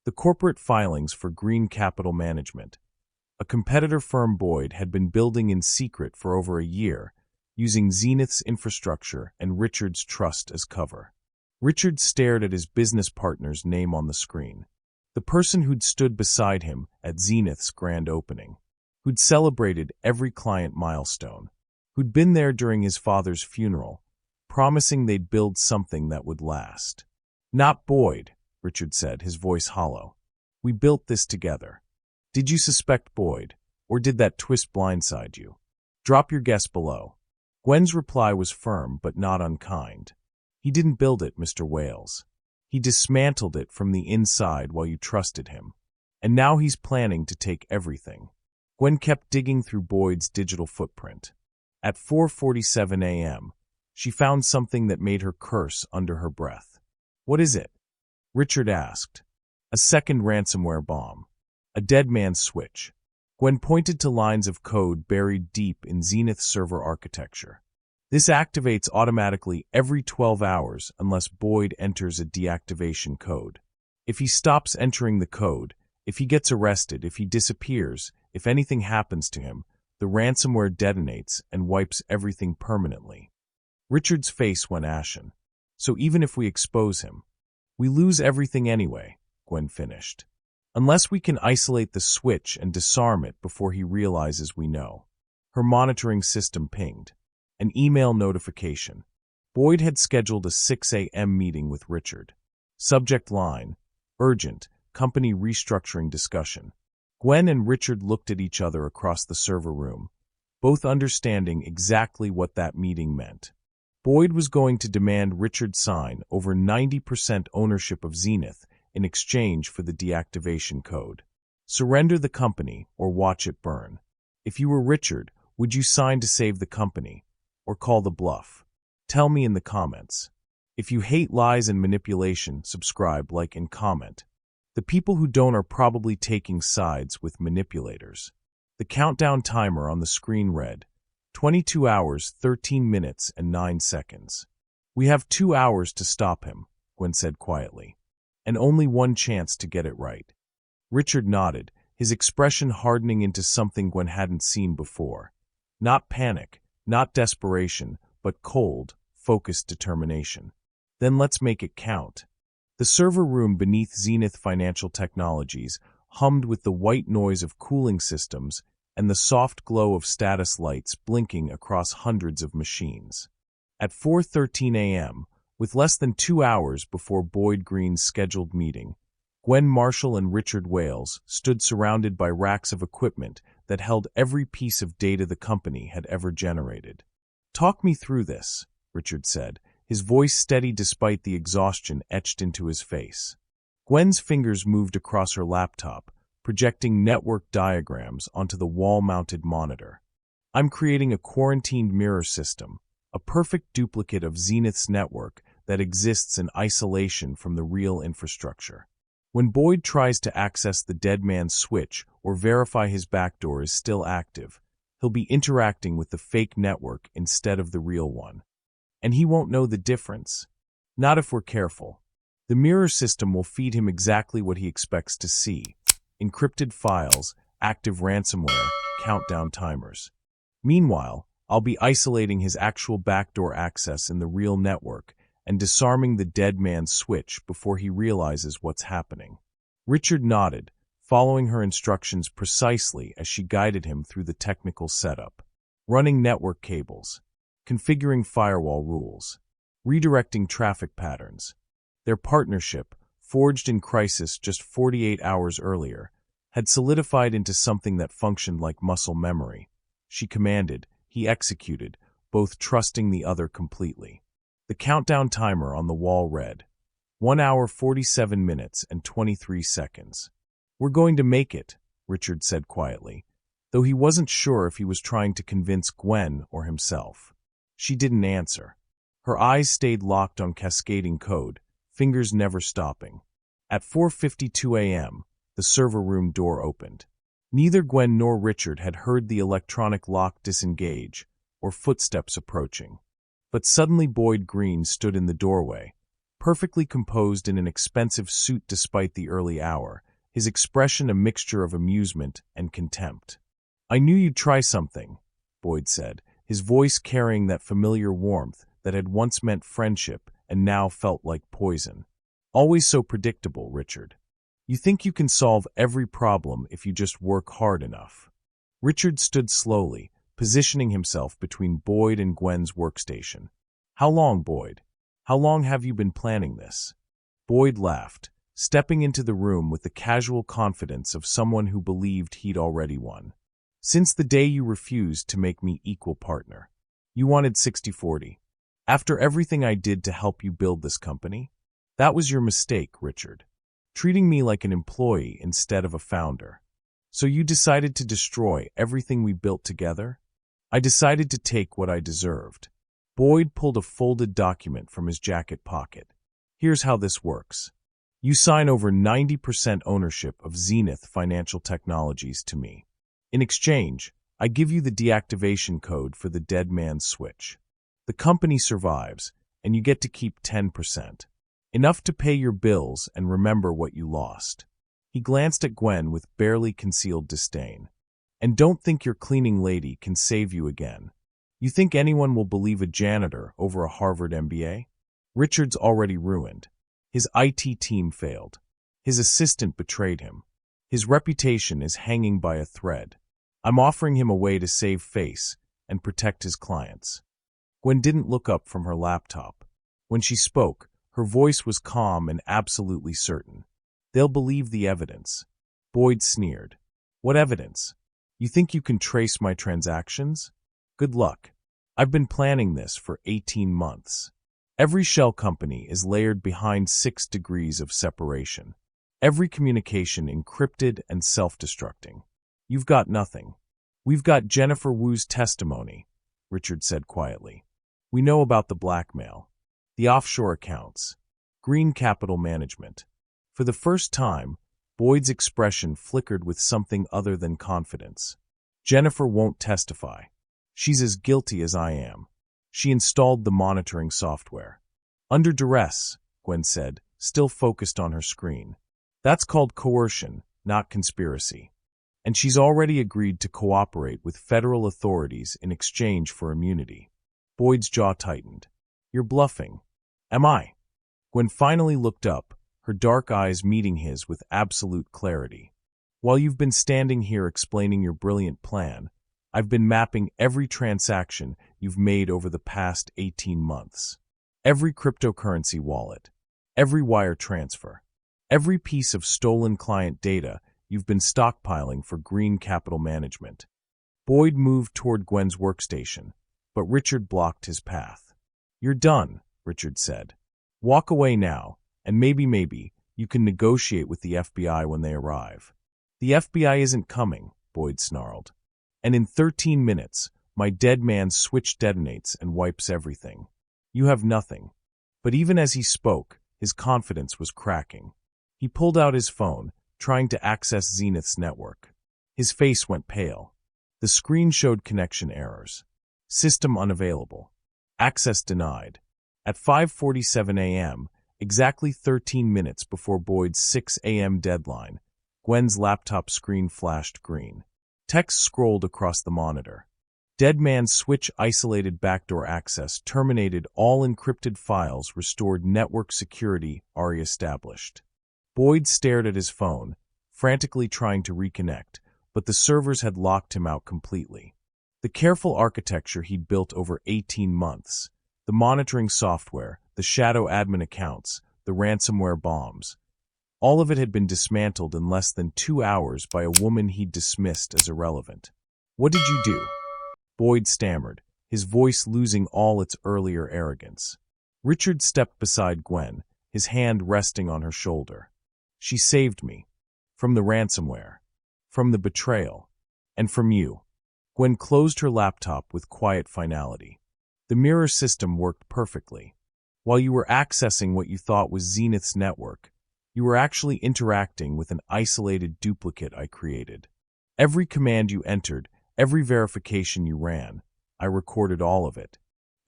the corporate filings for Green Capital Management. A competitor firm Boyd had been building in secret for over a year, using Zenith's infrastructure and Richard's trust as cover. Richard stared at his business partner's name on the screen. The person who'd stood beside him at Zenith's grand opening, who'd celebrated every client milestone, who'd been there during his father's funeral, promising they'd build something that would last. "Not Boyd," Richard said, his voice hollow. "We built this together. Did you suspect Boyd, or did that twist blindside you? Drop your guess below." Gwen's reply was firm but not unkind. "He didn't build it, Mr. Wales. He dismantled it from the inside while you trusted him. And now he's planning to take everything." Gwen kept digging through Boyd's digital footprint. At 4:47 a.m., she found something that made her curse under her breath. "What is it?" Richard asked. "A second ransomware bomb. A dead man's switch." Gwen pointed to lines of code buried deep in Zenith server architecture. "This activates automatically every 12 hours unless Boyd enters a deactivation code. If he stops entering the code, if he gets arrested, if he disappears, if anything happens to him, the ransomware detonates and wipes everything permanently." Richard's face went ashen. "So even if we expose him, We lose everything anyway, Gwen finished. Unless we can isolate the switch and disarm it before he realizes we know. Her monitoring system pinged. An email notification. Boyd had scheduled a 6 a.m. meeting with Richard. Subject line: urgent, company restructuring discussion. Gwen and Richard looked at each other across the server room, both understanding exactly what that meeting meant. Boyd was going to demand Richard sign over 90% ownership of Zenith in exchange for the deactivation code. Surrender the company or watch it burn. If you were Richard, would you sign to save the company or call the bluff? Tell me in the comments. If you hate lies and manipulation, subscribe, like, and comment. The people who don't are probably taking sides with manipulators. The countdown timer on the screen read, 22 hours, 13 minutes, and 9 seconds. We have 2 hours to stop him, Gwen said quietly, and only one chance to get it right. Richard nodded, his expression hardening into something Gwen hadn't seen before. Not panic, not desperation, but cold, focused determination. Then let's make it count. The server room beneath Zenith Financial Technologies hummed with the white noise of cooling systems and the soft glow of status lights blinking across hundreds of machines. At 4:13 a.m., with less than 2 hours before Boyd Green's scheduled meeting, Gwen Marshall and Richard Wales stood surrounded by racks of equipment that held every piece of data the company had ever generated. "Talk me through this," Richard said, his voice steady despite the exhaustion etched into his face. Gwen's fingers moved across her laptop, projecting network diagrams onto the wall-mounted monitor. "I'm creating a quarantined mirror system, a perfect duplicate of Zenith's network that exists in isolation from the real infrastructure. When Boyd tries to access the dead man's switch or verify his backdoor is still active, he'll be interacting with the fake network instead of the real one. And he won't know the difference. Not if we're careful. The mirror system will feed him exactly what he expects to see: encrypted files, active ransomware, countdown timers. Meanwhile, I'll be isolating his actual backdoor access in the real network and disarming the dead man's switch before he realizes what's happening." Richard nodded, following her instructions precisely as she guided him through the technical setup. Running network cables, configuring firewall rules, redirecting traffic patterns. Their partnership, forged in crisis just 48 hours earlier, had solidified into something that functioned like muscle memory. She commanded, he executed, both trusting the other completely. The countdown timer on the wall read, 1 hour 47 minutes and 23 seconds. "We're going to make it," Richard said quietly, though he wasn't sure if he was trying to convince Gwen or himself. She didn't answer. Her eyes stayed locked on cascading code, fingers never stopping. At 4:52 a.m., the server room door opened. Neither Gwen nor Richard had heard the electronic lock disengage or footsteps approaching. But suddenly Boyd Green stood in the doorway, perfectly composed in an expensive suit despite the early hour, his expression a mixture of amusement and contempt. "I knew you'd try something," Boyd said, his voice carrying that familiar warmth that had once meant friendship and now felt like poison. "Always so predictable, Richard. You think you can solve every problem if you just work hard enough." Richard stood slowly, positioning himself between Boyd and Gwen's workstation. "How long, Boyd? How long have you been planning this?" Boyd laughed, stepping into the room with the casual confidence of someone who believed he'd already won. "Since the day you refused to make me equal partner. You wanted 60-40. After everything I did to help you build this company? That was your mistake, Richard. Treating me like an employee instead of a founder. So you decided to destroy everything we built together? I decided to take what I deserved." Boyd pulled a folded document from his jacket pocket. "Here's how this works. You sign over 90% ownership of Zenith Financial Technologies to me. In exchange, I give you the deactivation code for the dead man's switch. The company survives, and you get to keep 10%. Enough to pay your bills and remember what you lost." He glanced at Gwen with barely concealed disdain. "And don't think your cleaning lady can save you again. You think anyone will believe a janitor over a Harvard MBA? Richard's already ruined. His IT team failed. His assistant betrayed him. His reputation is hanging by a thread. I'm offering him a way to save face and protect his clients." Gwen didn't look up from her laptop. When she spoke, her voice was calm and absolutely certain. "They'll believe the evidence." Boyd sneered. "What evidence? You think you can trace my transactions? Good luck. I've been planning this for 18 months. Every shell company is layered behind 6 degrees of separation. Every communication encrypted and self-destructing. You've got nothing." "We've got Jennifer Wu's testimony," Richard said quietly. "We know about the blackmail, the offshore accounts, green capital management." For the first time, Boyd's expression flickered with something other than confidence. "Jennifer won't testify. She's as guilty as I am. She installed the monitoring software." "Under duress," Gwen said, still focused on her screen. "That's called coercion, not conspiracy. And she's already agreed to cooperate with federal authorities in exchange for immunity." Boyd's jaw tightened. "You're bluffing." "Am I?" Gwen finally looked up, her dark eyes meeting his with absolute clarity. "While you've been standing here explaining your brilliant plan, I've been mapping every transaction you've made over the past 18 months. Every cryptocurrency wallet, every wire transfer, every piece of stolen client data you've been stockpiling for green capital management." Boyd moved toward Gwen's workstation, but Richard blocked his path. "You're done," Richard said. "Walk away now, and maybe you can negotiate with the FBI when they arrive." "The FBI isn't coming," Boyd snarled. "And in 13 minutes, my dead man's switch detonates and wipes everything. You have nothing." But even as he spoke, his confidence was cracking. He pulled out his phone, trying to access Zenith's network. His face went pale. The screen showed connection errors. System unavailable. Access denied. At 5:47 a.m., exactly 13 minutes before Boyd's 6 a.m. deadline, Gwen's laptop screen flashed green. Text scrolled across the monitor. "Dead man's switch isolated backdoor access terminated all encrypted files restored network security already established." Boyd stared at his phone, frantically trying to reconnect, but the servers had locked him out completely. The careful architecture he'd built over 18 months, the monitoring software, the shadow admin accounts, the ransomware bombs, all of it had been dismantled in less than 2 hours by a woman he'd dismissed as irrelevant. "What did you do?" Boyd stammered, his voice losing all its earlier arrogance. Richard stepped beside Gwen, his hand resting on her shoulder. "She saved me. From the ransomware. From the betrayal. And from you." Gwen closed her laptop with quiet finality. "The mirror system worked perfectly. While you were accessing what you thought was Zenith's network, you were actually interacting with an isolated duplicate I created. Every command you entered, every verification you ran, I recorded all of it,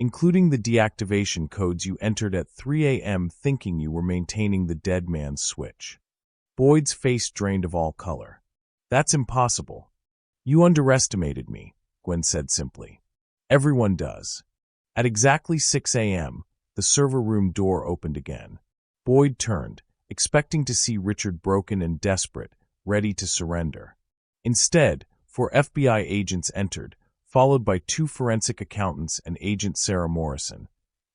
including the deactivation codes you entered at 3 a.m. thinking you were maintaining the dead man's switch." Boyd's face drained of all color. "That's impossible." "You underestimated me," Gwen said simply. "Everyone does." At exactly 6 a.m., the server room door opened again. Boyd turned, expecting to see Richard broken and desperate, ready to surrender. Instead, 4 FBI agents entered, followed by 2 forensic accountants and Agent Sarah Morrison,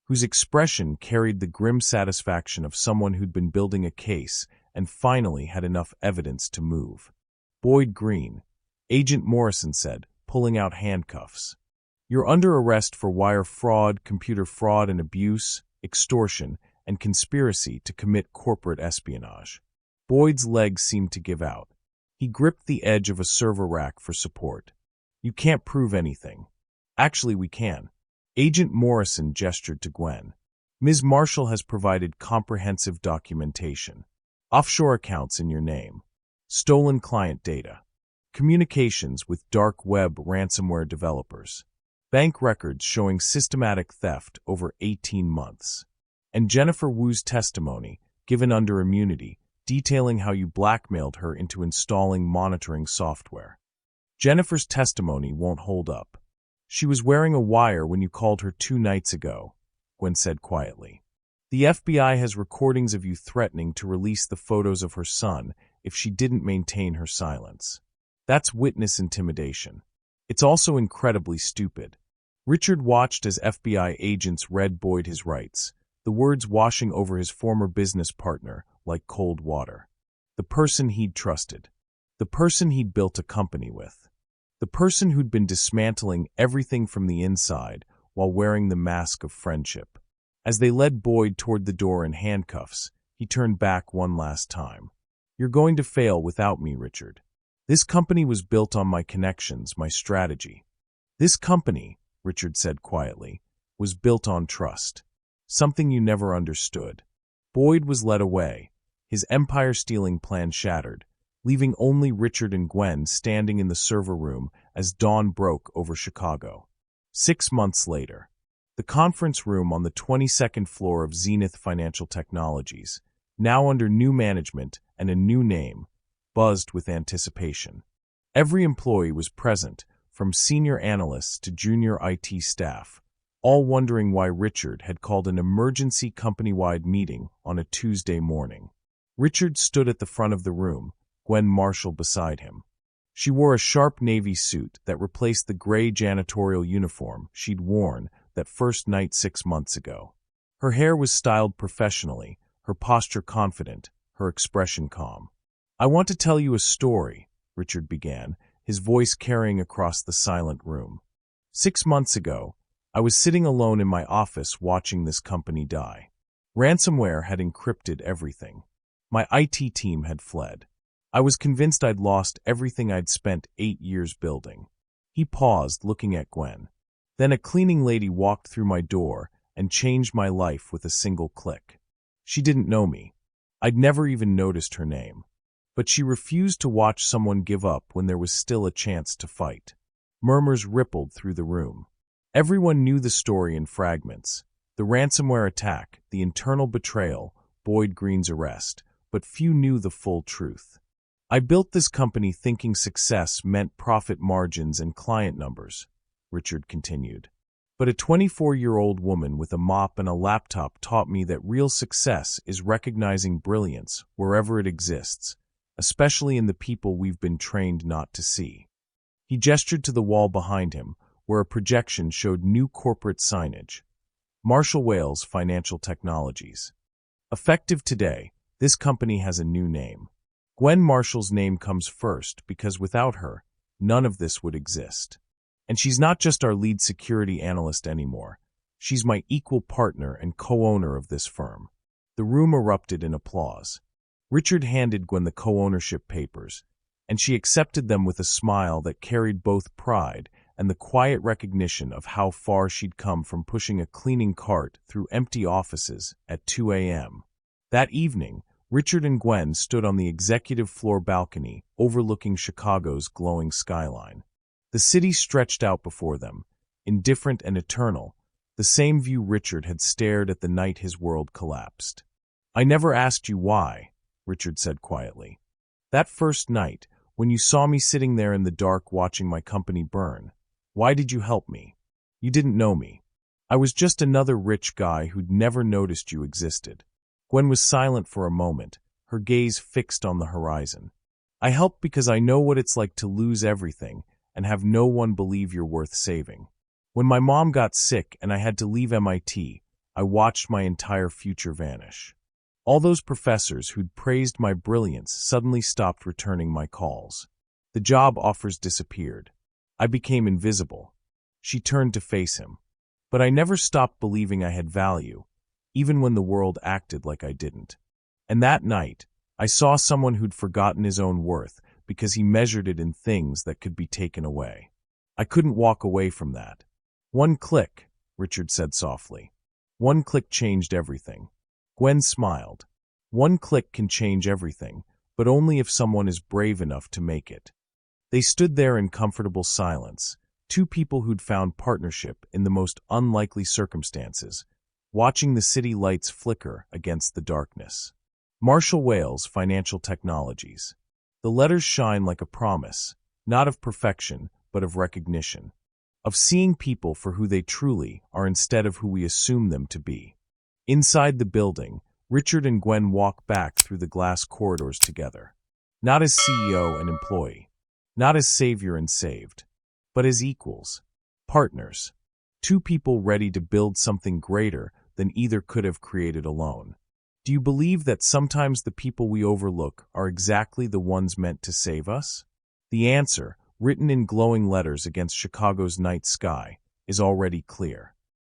whose expression carried the grim satisfaction of someone who'd been building a case and finally had enough evidence to move. "Boyd Green," Agent Morrison said, pulling out handcuffs. "You're under arrest for wire fraud, computer fraud and abuse, extortion, and conspiracy to commit corporate espionage." Boyd's legs seemed to give out. He gripped the edge of a server rack for support. "You can't prove anything." "Actually, we can." Agent Morrison gestured to Gwen. "Ms. Marshall has provided comprehensive documentation. Offshore accounts in your name. Stolen client data. Communications with dark web ransomware developers. Bank records showing systematic theft over 18 months. And Jennifer Wu's testimony, given under immunity, detailing how you blackmailed her into installing monitoring software. Jennifer's testimony won't hold up. She was wearing a wire when you called her 2 nights ago," Gwen said quietly. The FBI has recordings of you threatening to release the photos of her son if she didn't maintain her silence. That's witness intimidation. It's also incredibly stupid. Richard watched as FBI agents read Boyd his rights, the words washing over his former business partner like cold water. The person he'd trusted. The person he'd built a company with. The person who'd been dismantling everything from the inside while wearing the mask of friendship. As they led Boyd toward the door in handcuffs, he turned back one last time. You're going to fail without me, Richard. This company was built on my connections, my strategy. This company, Richard said quietly, was built on trust. Something you never understood. Boyd was led away, his empire-stealing plan shattered, leaving only Richard and Gwen standing in the server room as dawn broke over Chicago. 6 months later. The conference room on the 22nd floor of Zenith Financial Technologies, now under new management and a new name, buzzed with anticipation. Every employee was present, from senior analysts to junior IT staff, all wondering why Richard had called an emergency company-wide meeting on a Tuesday morning. Richard stood at the front of the room, Gwen Marshall beside him. She wore a sharp navy suit that replaced the gray janitorial uniform she'd worn that first night 6 months ago. Her hair was styled professionally, her posture confident, her expression calm. I want to tell you a story, Richard began, his voice carrying across the silent room. 6 months ago, I was sitting alone in my office watching this company die. Ransomware had encrypted everything. My IT team had fled. I was convinced I'd lost everything I'd spent 8 years building. He paused, looking at Gwen. Then a cleaning lady walked through my door and changed my life with a single click. She didn't know me. I'd never even noticed her name. But she refused to watch someone give up when there was still a chance to fight. Murmurs rippled through the room. Everyone knew the story in fragments. The ransomware attack, the internal betrayal, Boyd Green's arrest, but few knew the full truth. I built this company thinking success meant profit margins and client numbers, Richard continued. But a 24-year-old woman with a mop and a laptop taught me that real success is recognizing brilliance wherever it exists, especially in the people we've been trained not to see. He gestured to the wall behind him, where a projection showed new corporate signage. Marshall Wales Financial Technologies. Effective today, this company has a new name. Gwen Marshall's name comes first because without her, none of this would exist. And she's not just our lead security analyst anymore. She's my equal partner and co-owner of this firm. The room erupted in applause. Richard handed Gwen the co-ownership papers, and she accepted them with a smile that carried both pride and the quiet recognition of how far she'd come from pushing a cleaning cart through empty offices at 2 a.m. That evening, Richard and Gwen stood on the executive floor balcony overlooking Chicago's glowing skyline. The city stretched out before them, indifferent and eternal, the same view Richard had stared at the night his world collapsed. I never asked you why, Richard said quietly. That first night, when you saw me sitting there in the dark watching my company burn, why did you help me? You didn't know me. I was just another rich guy who'd never noticed you existed. Gwen was silent for a moment, her gaze fixed on the horizon. I helped because I know what it's like to lose everything and have no one believe you're worth saving. When my mom got sick and I had to leave MIT, I watched my entire future vanish. All those professors who'd praised my brilliance suddenly stopped returning my calls. The job offers disappeared. I became invisible. She turned to face him. But I never stopped believing I had value, even when the world acted like I didn't. And that night, I saw someone who'd forgotten his own worth because he measured it in things that could be taken away. I couldn't walk away from that. One click, Richard said softly. One click changed everything. Gwen smiled. One click can change everything, but only if someone is brave enough to make it. They stood there in comfortable silence, two people who'd found partnership in the most unlikely circumstances, watching the city lights flicker against the darkness. Marshall Wales Financial Technologies. The letters shine like a promise, not of perfection, but of recognition, of seeing people for who they truly are instead of who we assume them to be. Inside the building, Richard and Gwen walk back through the glass corridors together. Not as CEO and employee, not as savior and saved, but as equals, partners, two people ready to build something greater than either could have created alone. Do you believe that sometimes the people we overlook are exactly the ones meant to save us? The answer, written in glowing letters against Chicago's night sky, is already clear.